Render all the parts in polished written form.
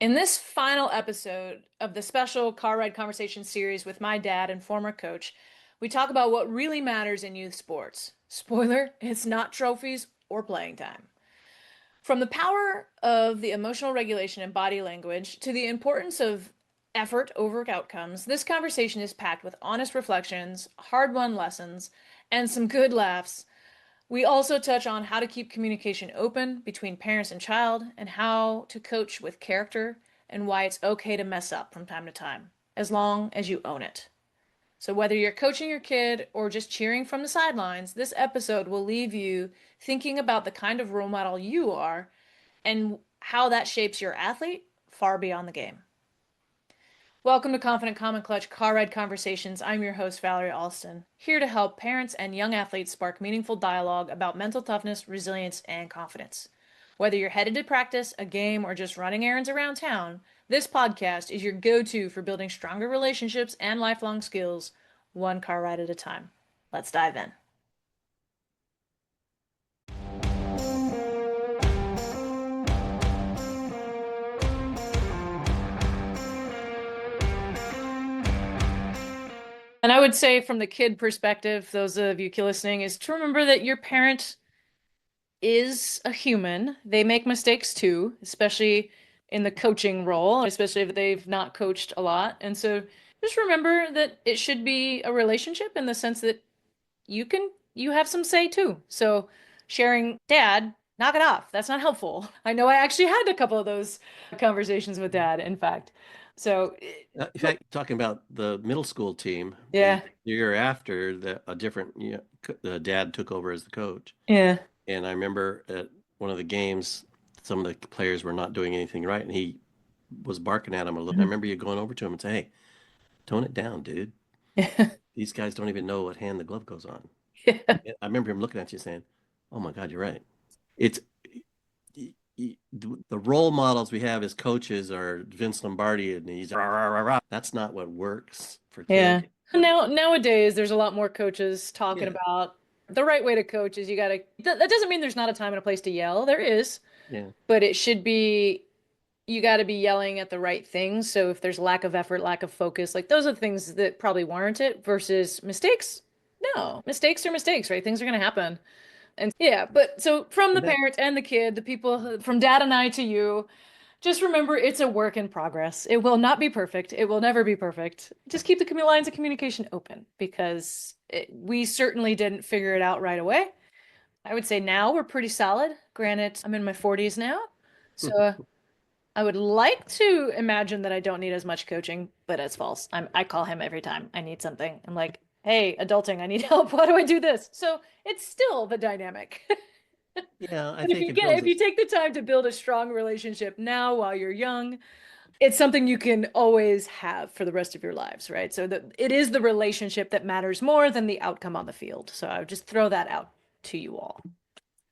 In this final episode of the special Car Ride Conversation series with my dad and former coach, we talk about what really matters in youth sports. Spoiler, it's not trophies or playing time. From the power of the emotional regulation and body language to the importance of effort over outcomes, this conversation is packed with honest reflections, hard-won lessons, and some good laughs. We also touch on how to keep communication open between parents and child, and how to coach with character, and why it's okay to mess up from time to time, as long as you own it. So, whether you're coaching your kid or just cheering from the sidelines, this episode will leave you thinking about the kind of role model you are and how that shapes your athlete far beyond the game. Welcome to Confident Common Clutch Car Ride Conversations. I'm your host, Valerie Alston, here to help parents and young athletes spark meaningful dialogue about mental toughness, resilience, and confidence. Whether you're headed to practice, a game, or just running errands around town, this podcast is your go-to for building stronger relationships and lifelong skills, one car ride at a time. Let's dive in. And I would say from the kid perspective, those of you listening, is to remember that your parent is a human. They make mistakes too, especially in the coaching role, especially if they've not coached a lot. And so just remember that it should be a relationship in the sense that you have some say too. So sharing, dad, knock it off. That's not helpful. I know I actually had a couple of those conversations with dad, in fact. So In fact, talking about the middle school team, the yeah, year after, a different the dad took over as the coach, yeah. and I remember at one of the games, some of the players were not doing anything right, and he was barking at him a little. I remember you going over to him and say, "Hey, tone it down, dude. These guys don't even know what hand the glove goes on." Yeah. And I remember him looking at you saying, "Oh my God, you're right." It's the role models we have as coaches are Vince Lombardi, and he's rah, rah, rah, rah. That's not what works for Yeah. kids. Nowadays, there's a lot more coaches talking Yeah, about the right way to coach is you gotta, that doesn't mean there's not a time and a place to yell. There is, yeah, but it should be, you gotta be yelling at the right things. So if there's lack of effort, lack of focus, like those are the things that probably warrant it versus mistakes. No, mistakes are mistakes, right? Things are gonna happen. And yeah, but so from the and that parent and the kid, the people from dad and I to you, just remember it's a work in progress. It will not be perfect. It will never be perfect. Just keep the lines of communication open because we certainly didn't figure it out right away. I would say now we're pretty solid. Granted, I'm in my 40s now, so I would like to imagine that I don't need as much coaching, but it's false. I call him every time I need something. I'm like, "Hey, adulting, I need help. How do I do this?" So it's still the dynamic. yeah, I But think it builds if you us. take the time to build a strong relationship now while you're young, it's something you can always have for the rest of your lives, right? So that it is the relationship that matters more than the outcome on the field. So I would just throw that out to you all.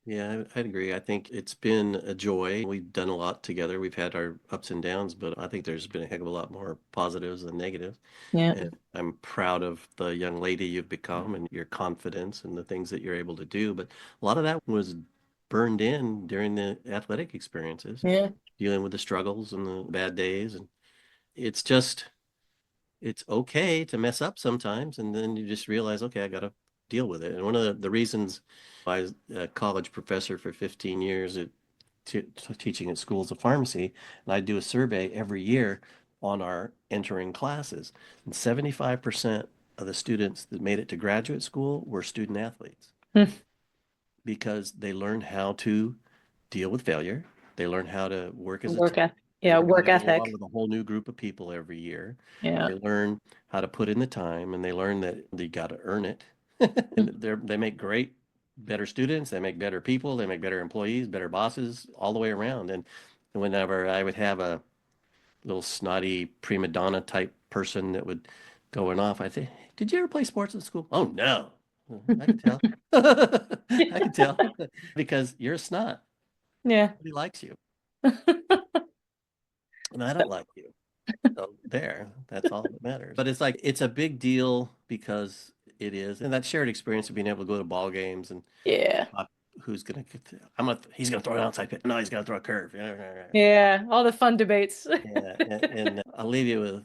Yeah, I'd agree. I think it's been a joy. We've done a lot together. We've had our ups and downs, but I think there's been a heck of a lot more positives than negatives. Yeah. And I'm proud of the young lady you've become and your confidence and the things that you're able to do. But a lot of that was burned in during the athletic experiences, Yeah. dealing with the struggles and the bad days. And it's just, it's okay to mess up sometimes. And then you just realize, okay, I got to deal with it. And one of the reasons I was a college professor for 15 years teaching at schools of pharmacy, and I do a survey every year on our entering classes. And 75% of the students that made it to graduate school were student athletes Hmm. because they learned how to deal with failure. They learned how to work as a Work team. ethic. They Yeah, learn how to work get along ethic. with a whole new group of people every year. Yeah. They learn how to put in the time, and they learn that they got to earn it. And they make great, better students. They make better people. They make better employees, better bosses, all the way around. And whenever I would have a little snotty prima donna type person that would going off, I say, "Did you ever play sports at school?" "Oh no." I can tell. I can tell because you're a snot. Yeah. Nobody likes you, and I don't like you. So there, that's all that matters. But it's like it's a big deal because it is, and that shared experience of being able to go to ball games and Yeah. talk who's gonna he's gonna throw an outside pitch. No, he's gonna throw a curve. Yeah, all the fun debates. Yeah, and I'll leave you with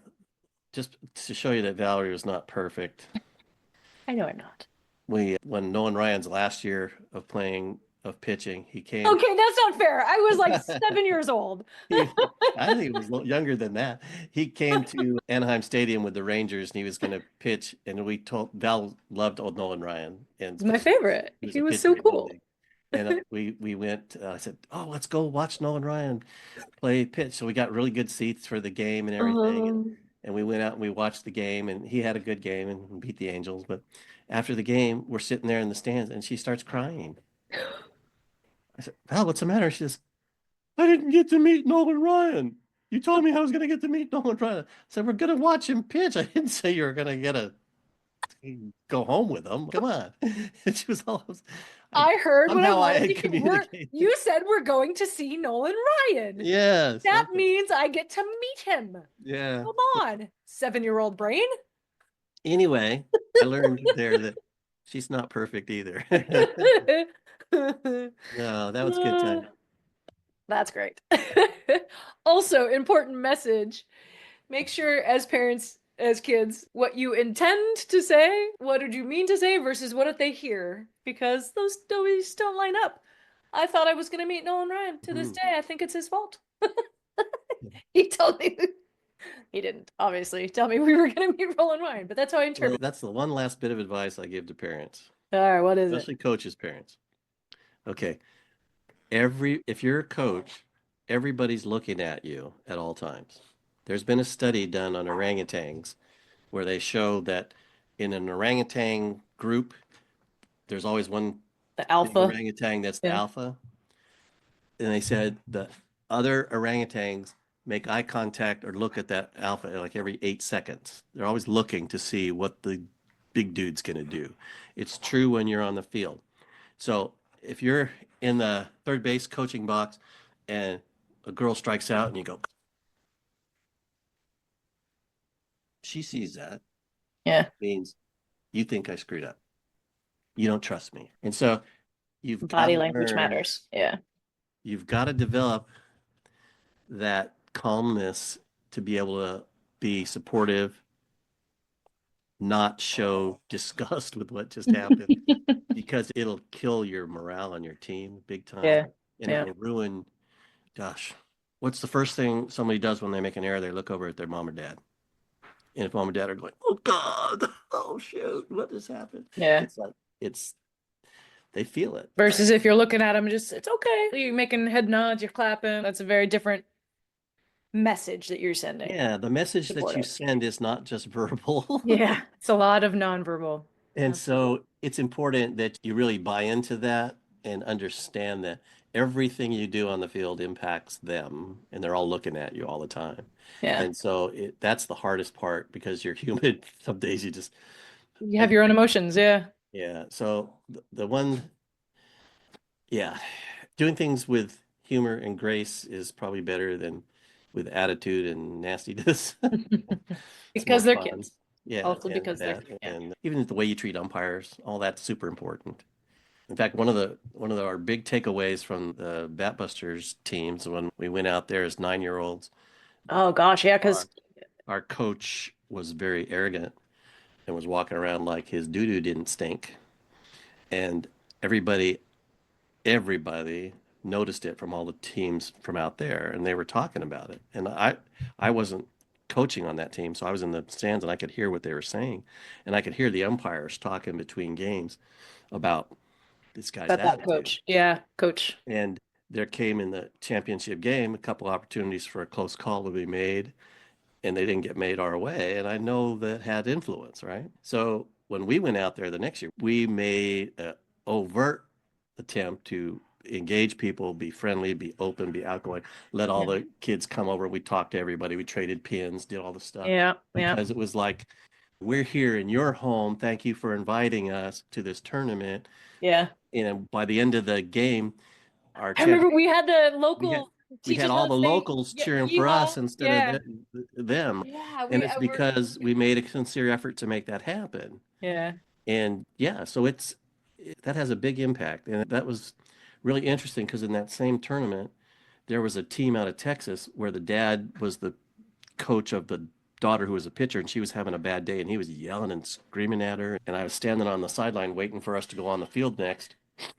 just to show you that Valerie was not perfect. I know I'm not. When Nolan Ryan's last year of pitching, he came. Okay, that's not fair. I was like 7 years old. He, I think he was younger than that. He came to Anaheim Stadium with the Rangers, and he was going to pitch. And we told Val loved old Nolan Ryan, and He's my because favorite. he was He a was pitcher so in Little cool. League. And we went. I said, "Oh, let's go watch Nolan Ryan play pitch." So we got really good seats for the game and everything, and we went out and we watched the game, and he had a good game and beat the Angels. But after the game, we're sitting there in the stands, and she starts crying. I said, "Val, what's the matter?" She says, "I didn't get to meet Nolan Ryan. You told me I was going to get to meet Nolan Ryan." I said, "We're going to watch him pitch. I didn't say you were going to get a go home with him. Come on." And she was all, I heard what I somehow I wanted to had hear. You communicated. said we're going to see Nolan Ryan. Yes. That Okay. means I get to meet him. Yeah. Come on, 7-year-old brain. Anyway, I learned there that she's not perfect either. No, that was a good Uh, time. that's great. Also, important message. Make sure as parents, as kids, what you intend to say, what did you mean to say versus what did they hear? Because those always don't line up. I thought I was going to meet Nolan Ryan. To this Mm. day, I think it's his fault. He told me he didn't, obviously, tell me we were going to meet Nolan Ryan, but that's how I Well, interpret that's the one last bit of advice I give to parents, it. All right, what is it? especially coaches' parents. Okay, if you're a coach, everybody's looking at you at all times. There's been a study done on orangutans where they show that in an orangutan group, there's always one The big alpha. orangutan that's the Yeah. alpha. And they said the other orangutans make eye contact or look at that alpha like every 8 seconds. They're always looking to see what the big dude's going to do. It's true when you're on the field. So if you're in the third base coaching box and a girl strikes out and you go, she sees that, Yeah. means you think I screwed up. You don't trust me. And so you've got Body to language learn, matters. Yeah. you've got to develop that calmness to be able to be supportive, not show disgust with what just happened, because it'll kill your morale on your team big time. Yeah. And it Yeah. will ruin, gosh, what's the first thing somebody does when they make an error? They look over at their mom or dad. And if mom and dad are going, "Oh God, oh shoot, what just happened?" Yeah. It's like, it's, they feel it. Versus if you're looking at them, just it's okay. You're making head nods, you're clapping. That's a very different message that you're sending. Yeah, the message that you Supportive. send is not just verbal. Yeah, it's a lot of nonverbal. And Absolutely. so it's important that you really buy into that and understand that everything you do on the field impacts them and they're all looking at you all the time. Yeah. And so that's the hardest part because you're human. Some days you just, You I, have your own emotions. Yeah. yeah. So the one, yeah, doing things with humor and grace is probably better than with attitude and nastiness. It's more Because they're fun. kids. Yeah, Also and because they're that, yeah. and even the way you treat umpires, all that's super important. In fact, one of our big takeaways from the Batbusters teams when we went out there as 9 year olds, Oh gosh, yeah, our because our coach was very arrogant and was walking around like his doo doo didn't stink, and everybody everybody noticed it from all the teams from out there, and they were talking about it. And I wasn't coaching on that team, so I was in the stands and I could hear what they were saying, and I could hear the umpires talking between games about this guy's about that attitude. coach. Yeah, coach. And there came in the championship game a couple opportunities for a close call to be made, and they didn't get made our way. And I know that had influence, right? So when we went out there the next year, we made an overt attempt to engage people, be friendly, be open, be outgoing, let all Yeah. the kids come over. We talked to everybody. We traded pins, did all the stuff Yeah, yeah, because it was like, we're here in your home. Thank you for inviting us to this tournament. yeah. And by the end of the game, our I remember champion, we had the we had local we had teachers all on the say, locals yeah, cheering for yeehaw. us instead of Yeah. them. Yeah, And we it's were because we made a sincere effort to make that happen. yeah. And yeah, so that has a big impact. And that was really interesting because in that same tournament, there was a team out of Texas where the dad was the coach of the daughter who was a pitcher, and she was having a bad day, and he was yelling and screaming at her. And I was standing on the sideline waiting for us to go on the field next,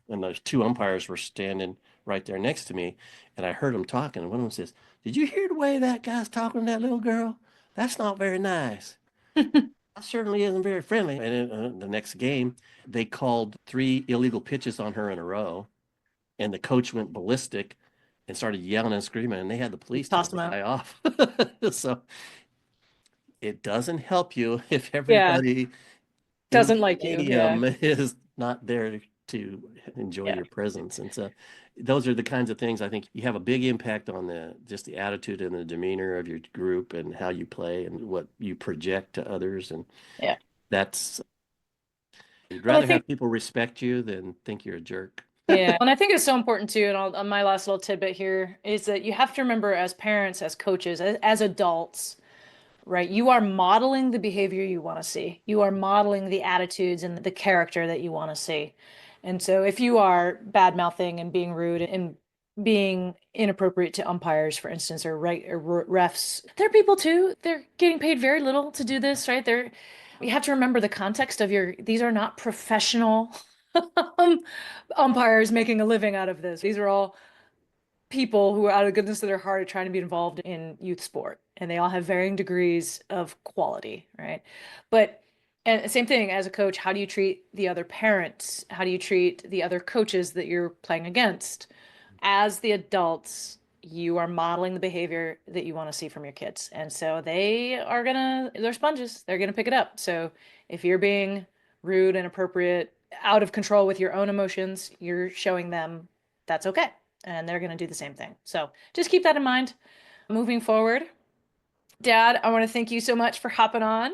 and those two umpires were standing right there next to me, and I heard them talking. And one of them says, "Did you hear the way that guy's talking to that little girl? That's not very nice. That certainly isn't very friendly." And the next game, they called three illegal pitches on her in a row, and the coach went ballistic and started yelling and screaming, and they had the police tell Toss the them out. guy off. So it doesn't help you if Yeah. everybody in the Doesn't like you. Yeah. stadium is not there to enjoy Yeah. your presence. And so those are the kinds of things I think you have a big impact on the just the attitude and the demeanor of your group and how you play and what you project to others. And Yeah. that's you'd Well, I rather think, have people respect you than think you're a jerk. yeah. And I think it's so important too. And on my last little tidbit here is that you have to remember as parents, as coaches, as adults, right? You are modeling the behavior you want to see. You are modeling the attitudes and the character that you want to see. And so if you are bad mouthing and being rude and being inappropriate to umpires, for instance, or right or refs, they're people too. They're getting paid very little to do this, right? You have to remember the context of these are not professional um, umpires making a living out of this. These are all people who are out of the goodness of their heart are trying to be involved in youth sport, and they all have varying degrees of quality, right? But and same thing as a coach, how do you treat the other parents? How do you treat the other coaches that you're playing against? As the adults, you are modeling the behavior that you want to see from your kids. And so they're sponges. They're gonna pick it up. So if you're being rude, inappropriate, out of control with your own emotions, you're showing them that's okay. And they're gonna do the same thing. So just keep that in mind moving forward. Dad, I want to thank you so much for hopping on.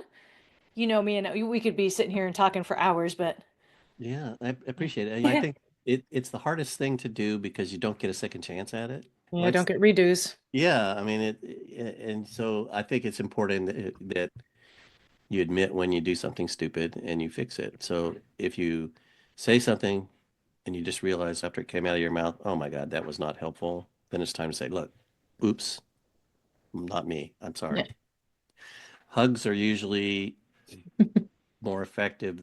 You know me, and we could be sitting here and talking for hours, but Yeah, I appreciate it. I yeah, think it's the hardest thing to do because you don't get a second chance at it. yeah, Like, don't get redos. yeah, I mean and so I think it's important that you admit when you do something stupid and you fix it. So if you say something and you just realize after it came out of your mouth, oh my God, that was not helpful, then it's time to say, look, oops, not me. I'm Yeah. sorry. Hugs are usually more effective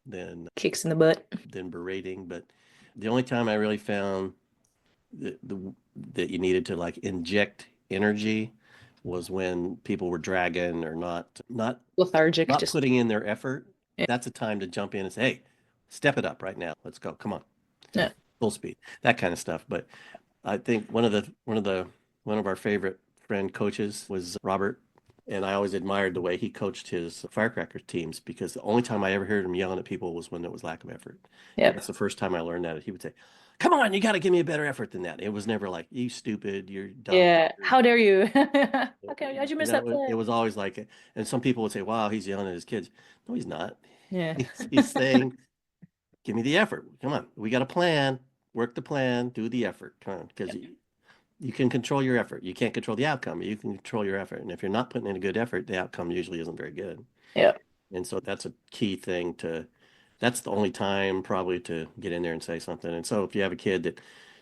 Kicks in the butt. than berating, but the only time I really found that you needed to like inject energy was when people were dragging or Lethargic, not just putting in their effort. yeah. That's a time to jump in and say, "Hey, step it up right now. Let's go. Come on, Yeah. full speed." That kind of stuff. But I think one of our favorite friend coaches was Robert, and I always admired the way he coached his firecracker teams because the only time I ever heard him yelling at people was when there was lack of effort. And Yep. that's the first time I learned that. He would say, "Come on, you got to give me a better effort than that." It was never like, "You stupid, you're dumb." Yeah. How dare you? Okay, how'd you miss that It play? was always like, and some people would say, "Wow, he's yelling at his kids." No, he's not. Yeah. He's saying, "Give me the effort. Come on, we got a plan. Work the plan. Do the effort. Come on, because you can control your effort. You can't control the outcome, but you can control your effort. And if you're not putting in a good effort, the outcome usually isn't very good. Yep. And so that's a key thing that's the only time probably to get in there and say something. And so if you have a kid that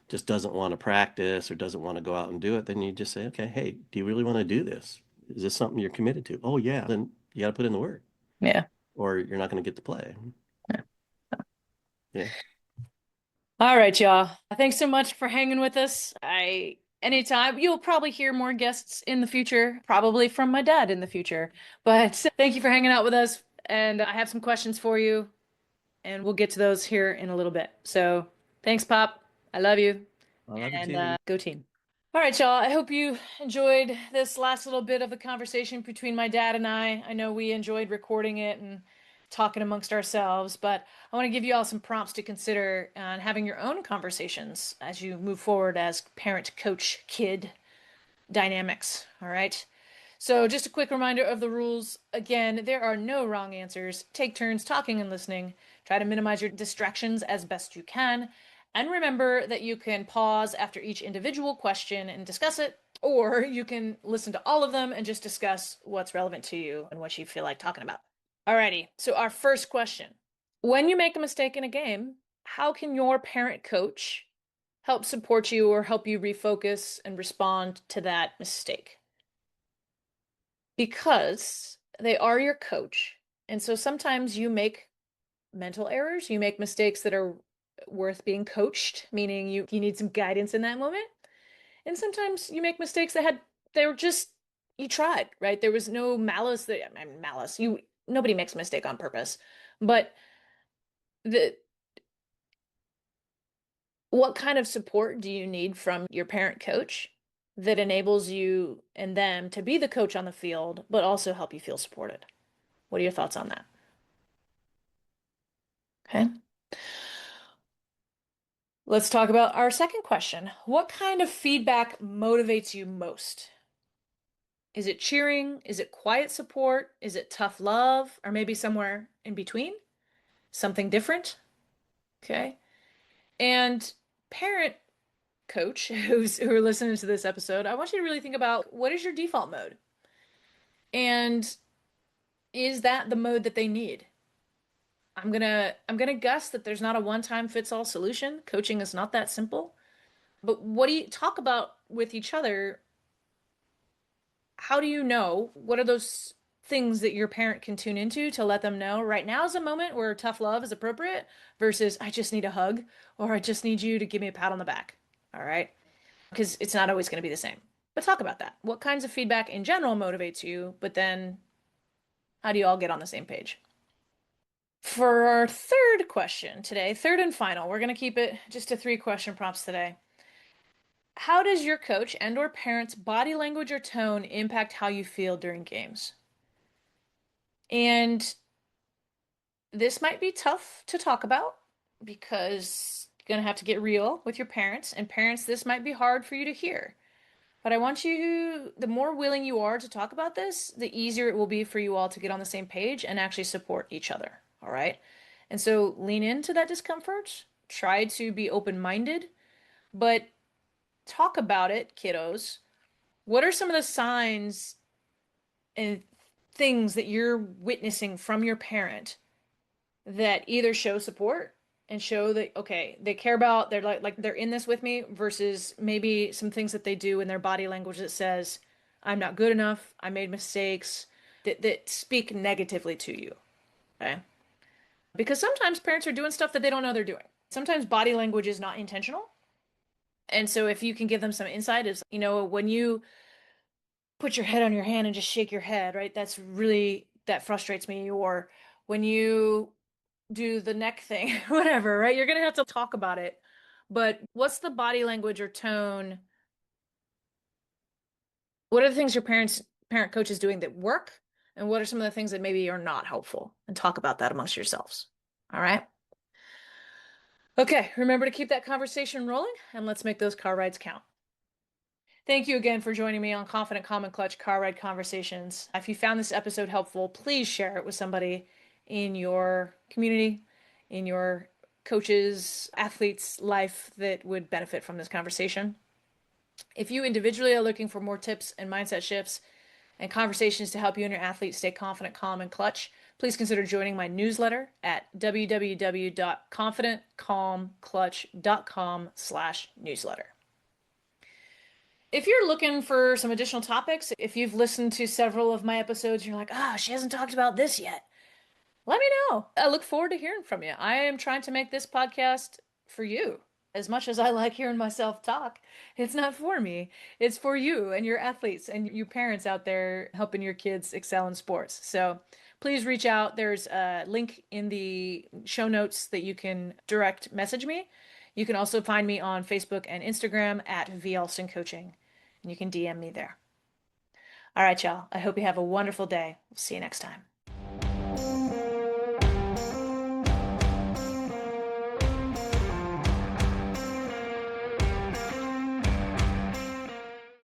just doesn't want to practice or doesn't want to go out and do it, then you just say, okay, hey, do you really want to do this? Is this something you're committed to? Oh, yeah. Then you got to put in the work Yeah. or you're not going to get to play. Yeah. Yeah. All right, y'all. Thanks so much for hanging with us. Anytime you'll probably hear more guests in the future, probably from my dad in the future. But thank you for hanging out with us. And I have some questions for you, and we'll get to those here in a little bit. So thanks, Pop. I love you. I love you And too. go team. All right, y'all. I hope you enjoyed this last little bit of the conversation between my dad and I. I know we enjoyed recording it and talking amongst ourselves, but I want to give you all some prompts to consider on having your own conversations as you move forward as parent, coach, kid dynamics. All right. So, just a quick reminder of the rules. Again, there are no wrong answers. Take turns talking and listening. Try to minimize your distractions as best you can. And remember that you can pause after each individual question and discuss it, or you can listen to all of them and just discuss what's relevant to you and what you feel like talking about. Alrighty, so our first question. When you make a mistake in a game, how can your parent coach help support you or help you refocus and respond to that mistake because they are your coach. And so sometimes you make mental errors, you make mistakes that are worth being coached, meaning you need some guidance in that moment. And sometimes you make mistakes they were just you tried, right? There was no malice I mean, malice. Nobody makes a mistake on purpose. But the what kind of support do you need from your parent coach that enables you and them to be the coach on the field, but also help you feel supported? What are your thoughts on that? Okay. Let's talk about our second question. What kind of feedback motivates you most? Is it cheering? Is it quiet support? Is it tough love? Or maybe somewhere in between? Something different? Okay. And parent coach who are listening to this episode, I want you to really think about what is your default mode? And is that the mode that they need? I'm gonna guess that there's not a one-time fits all solution. Coaching is not that simple. But what do you talk about with each other? How do you know what are those things that your parent can tune into to let them know right now is a moment where tough love is appropriate versus I just need a hug or I just need you to give me a pat on the back. All right? Because it's not always going to be the same. But talk about that. What kinds of feedback in general motivates you, but then how do you all get on the same page? For our third question today, third and final, we're going to keep it just to three question prompts today. How does your coach and or parents' body language or tone impact how you feel during games? And this might be tough to talk about because you're going to have to get real with your parents. And parents, this might be hard for you to hear. But I want you, the more willing you are to talk about this, the easier it will be for you all to get on the same page and actually support each other. All right. And so lean into that discomfort, try to be open-minded, but talk about it, kiddos. What are some of the signs and things that you're witnessing from your parent that either show support and show that okay, they care about they're like they're in this with me versus maybe some things that they do in their body language that says I'm not good enough, I made mistakes that speak negatively to you, okay? Because sometimes parents are doing stuff that they don't know they're doing. Sometimes body language is not intentional. And so if you can give them some insight is, when you put your head on your hand and just shake your head, right? That frustrates me. Or when you do the neck thing, whatever, right? You're gonna have to talk about it. But what's the body language or tone? What are the things your parent coach is doing that work? And what are some of the things that maybe are not helpful? And talk about that amongst yourselves. All right. Okay, remember to keep that conversation rolling and let's make those car rides count. Thank you again for joining me on Confident Calm and Clutch Car Ride Conversations. If you found this episode helpful, please share it with somebody in your community, in your coach's, athlete's life that would benefit from this conversation. If you individually are looking for more tips and mindset shifts and conversations to help you and your athlete stay confident, calm, and clutch, please consider joining my newsletter at www.confidentcalmclutch.com/newsletter. If you're looking for some additional topics, if you've listened to several of my episodes, you're like, ah, she hasn't talked about this yet. Let me know. I look forward to hearing from you. I am trying to make this podcast for you. As much as I like hearing myself talk, it's not for me. It's for you and your athletes and you parents out there helping your kids excel in sports. So please reach out. There's a link in the show notes that you can direct message me. You can also find me on Facebook and Instagram at Alston Coaching, and you can DM me there. All right, y'all. I hope you have a wonderful day. We'll see you next time.